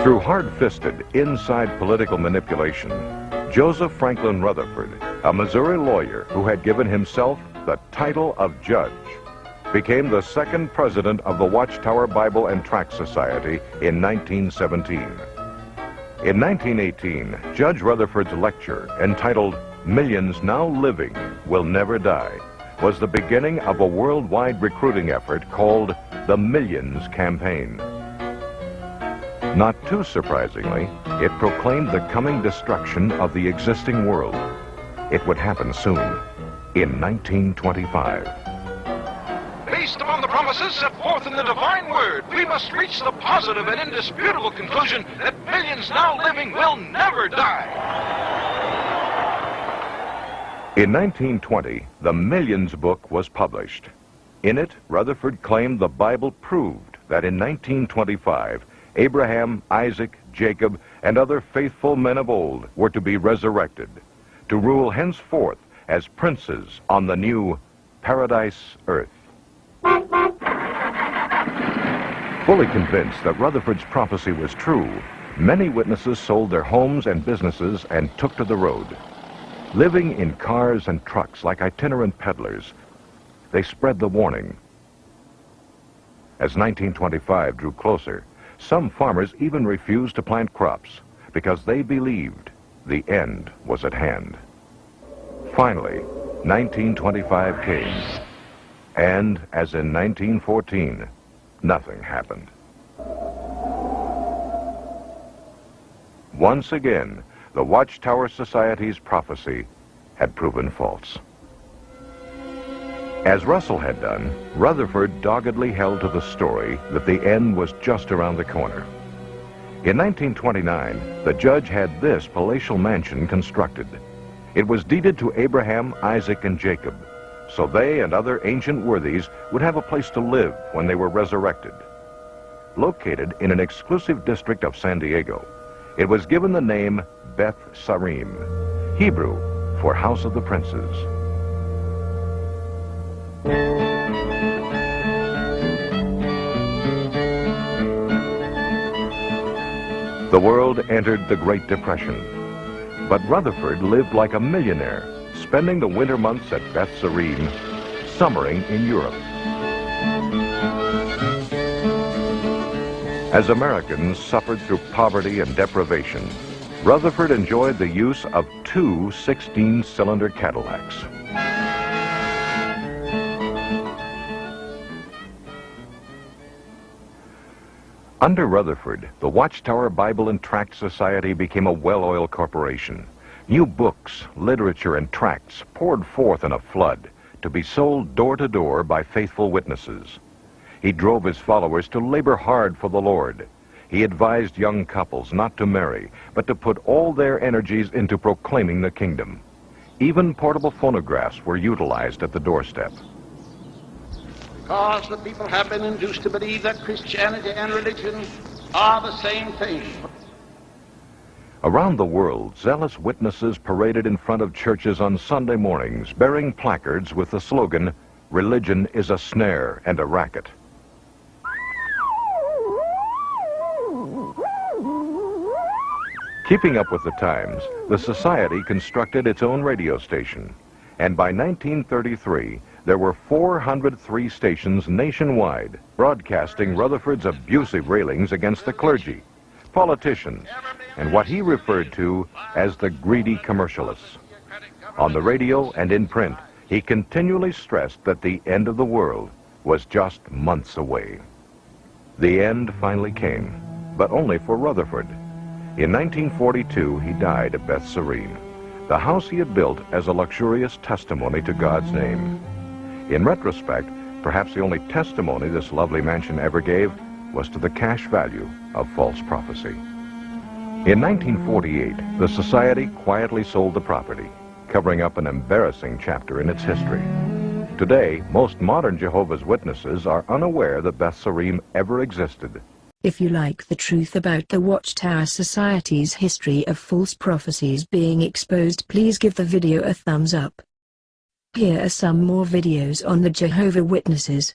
Through hard-fisted, inside political manipulation, Joseph Franklin Rutherford, a Missouri lawyer who had given himself the title of judge, became the second president of the Watchtower Bible and Tract Society in 1917. In 1918, Judge Rutherford's lecture, entitled "Millions Now Living Will Never Die," was the beginning of a worldwide recruiting effort called the Millions Campaign. Not too surprisingly, it proclaimed the coming destruction of the existing world. It would happen soon, in 1925. Based upon the promises set forth in the divine word, we must reach the positive and indisputable conclusion that millions now living will never die. In 1920, the Millions book was published. In it, Rutherford claimed the Bible proved that in 1925, Abraham, Isaac, Jacob, and other faithful men of old were to be resurrected, to rule henceforth as princes on the new paradise earth. Fully convinced that Rutherford's prophecy was true, many witnesses sold their homes and businesses and took to the road. Living in cars and trucks like itinerant peddlers, they spread the warning. As 1925 drew closer, some farmers even refused to plant crops because they believed the end was at hand. Finally, 1925 came, and as in 1914, nothing happened. Once again, the Watchtower Society's prophecy had proven false. As Russell had done, Rutherford doggedly held to the story that the end was just around the corner. In 1929, the judge had this palatial mansion constructed. It was deeded to Abraham, Isaac, and Jacob, so they and other ancient worthies would have a place to live when they were resurrected. Located in an exclusive district of San Diego, it was given the name Beth Sarim, Hebrew for House of the Princes. The world entered the Great Depression, but Rutherford lived like a millionaire, spending the winter months at Beth Sarim, summering in Europe. As Americans suffered through poverty and deprivation, Rutherford enjoyed the use of two 16-cylinder Cadillacs. Under Rutherford, the Watchtower Bible and Tract Society became a well-oiled corporation. New books, literature, and tracts poured forth in a flood to be sold door to door by faithful witnesses. He drove his followers to labor hard for the Lord. He advised young couples not to marry, but to put all their energies into proclaiming the kingdom. Even portable phonographs were utilized at the doorstep. Because the people have been induced to believe that Christianity and religion are the same thing. Around the world, zealous witnesses paraded in front of churches on Sunday mornings, bearing placards with the slogan, "Religion is a snare and a racket." Keeping up with the times, the Society constructed its own radio station, and by 1933, there were 403 stations nationwide broadcasting Rutherford's abusive railings against the clergy, politicians, and what he referred to as the greedy commercialists. On the radio and in print, he continually stressed that the end of the world was just months away. The end finally came, but only for Rutherford. In 1942, he died at Beth Sarim, the house he had built as a luxurious testimony to God's name. In retrospect, perhaps the only testimony this lovely mansion ever gave was to the cash value of false prophecy. In 1948, the Society quietly sold the property, covering up an embarrassing chapter in its history. Today, most modern Jehovah's Witnesses are unaware that Beth Sarim ever existed. If you like the truth about the Watchtower Society's history of false prophecies being exposed, please give the video a thumbs up. Here are some more videos on the Jehovah's Witnesses.